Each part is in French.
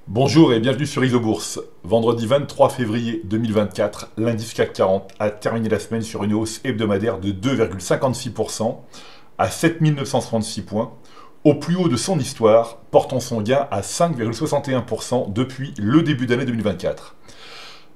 Bonjour et bienvenue sur Isobourse. Vendredi 23 février 2024, l'indice CAC 40 a terminé la semaine sur une hausse hebdomadaire de 2,56% à 7 966 points, au plus haut de son histoire, portant son gain à 5,61% depuis le début d'année 2024.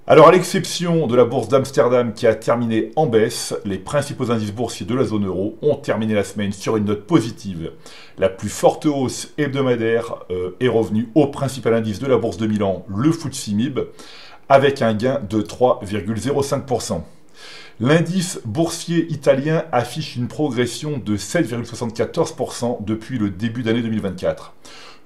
Alors à l'exception de la bourse d'Amsterdam qui a terminé en baisse, les principaux indices boursiers de la zone euro ont terminé la semaine sur une note positive. La plus forte hausse hebdomadaire est revenue au principal indice de la bourse de Milan, le FTSE MIB, avec un gain de 3,05%. L'indice boursier italien affiche une progression de 7,74% depuis le début d'année 2024.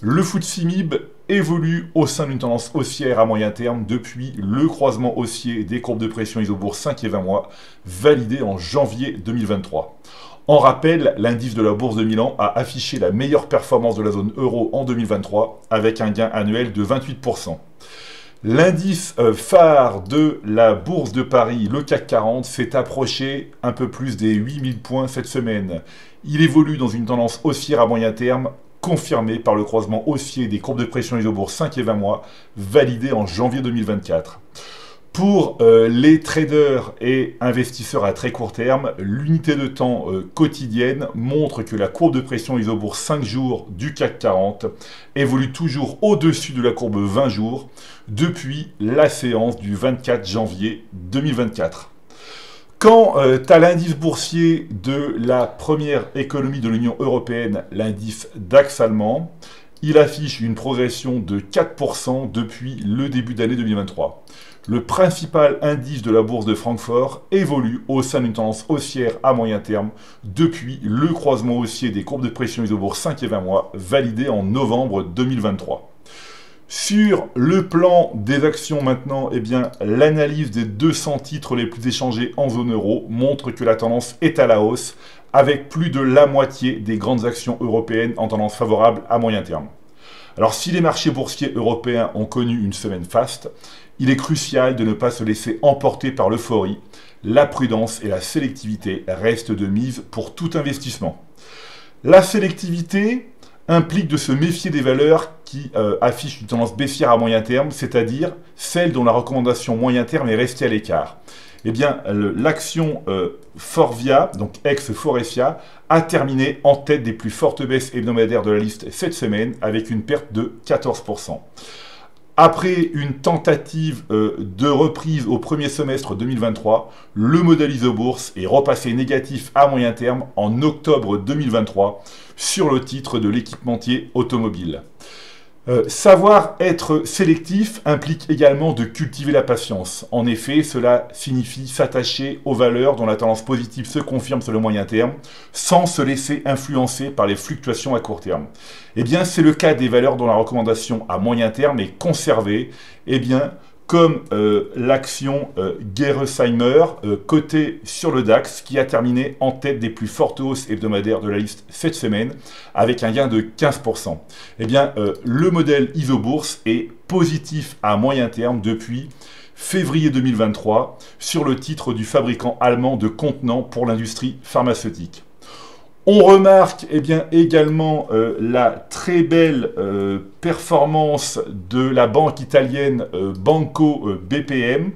Le FTSE MIB évolue au sein d'une tendance haussière à moyen terme depuis le croisement haussier des courbes de pression isobourse 5 et 20 mois validé en janvier 2023. En rappel, l'indice de la bourse de Milan a affiché la meilleure performance de la zone euro en 2023 avec un gain annuel de 28%. L'indice phare de la bourse de Paris, le CAC 40, s'est approché un peu plus des 8000 points cette semaine. Il évolue dans une tendance haussière à moyen terme, confirmée par le croisement haussier des courbes de pression isobourse 5 et 20 mois, validé en janvier 2024. Pour les traders et investisseurs à très court terme, l'unité de temps quotidienne montre que la courbe de pression isobourse 5 jours du CAC 40 évolue toujours au-dessus de la courbe 20 jours depuis la séance du 24 janvier 2024. Quant à l'indice boursier de la première économie de l'Union européenne, l'indice DAX allemand, il affiche une progression de 4% depuis le début d'année 2023. Le principal indice de la bourse de Francfort évolue au sein d'une tendance haussière à moyen terme depuis le croisement haussier des courbes de pression isobourse 5 et 20 mois validé en novembre 2023. Sur le plan des actions maintenant, l'analyse des 200 titres les plus échangés en zone euro montre que la tendance est à la hausse, avec plus de la moitié des grandes actions européennes en tendance favorable à moyen terme. Alors si les marchés boursiers européens ont connu une semaine faste, il est crucial de ne pas se laisser emporter par l'euphorie. La prudence et la sélectivité restent de mise pour tout investissement. La sélectivité implique de se méfier des valeurs qui affichent une tendance baissière à moyen terme, c'est-à-dire celles dont la recommandation moyen terme est restée à l'écart. L'action Forvia, donc ex-Forestia, a terminé en tête des plus fortes baisses hebdomadaires de la liste cette semaine avec une perte de 14%. Après une tentative de reprise au premier semestre 2023, le modèle isobourse est repassé négatif à moyen terme en octobre 2023 sur le titre de l'équipementier automobile. Savoir être sélectif implique également de cultiver la patience. En effet, cela signifie s'attacher aux valeurs dont la tendance positive se confirme sur le moyen terme, sans se laisser influencer par les fluctuations à court terme. C'est le cas des valeurs dont la recommandation à moyen terme est conservée, comme l'action Gerresheimer, cotée sur le DAX, qui a terminé en tête des plus fortes hausses hebdomadaires de la liste cette semaine, avec un gain de 15%. Le modèle isobourse est positif à moyen terme depuis février 2023 sur le titre du fabricant allemand de contenants pour l'industrie pharmaceutique. On remarque également la très belle performance de la banque italienne Banco BPM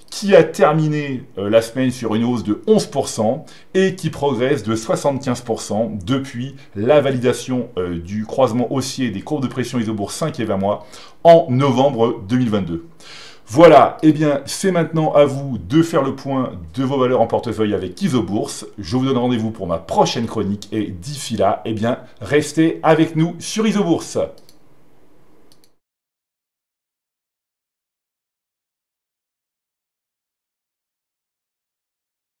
qui a terminé la semaine sur une hausse de 11% et qui progresse de 75% depuis la validation du croisement haussier des courbes de pression isobourse 5 et 20 mois en novembre 2022. Voilà, c'est maintenant à vous de faire le point de vos valeurs en portefeuille avec Isobourse. Je vous donne rendez-vous pour ma prochaine chronique et d'ici là, restez avec nous sur Isobourse.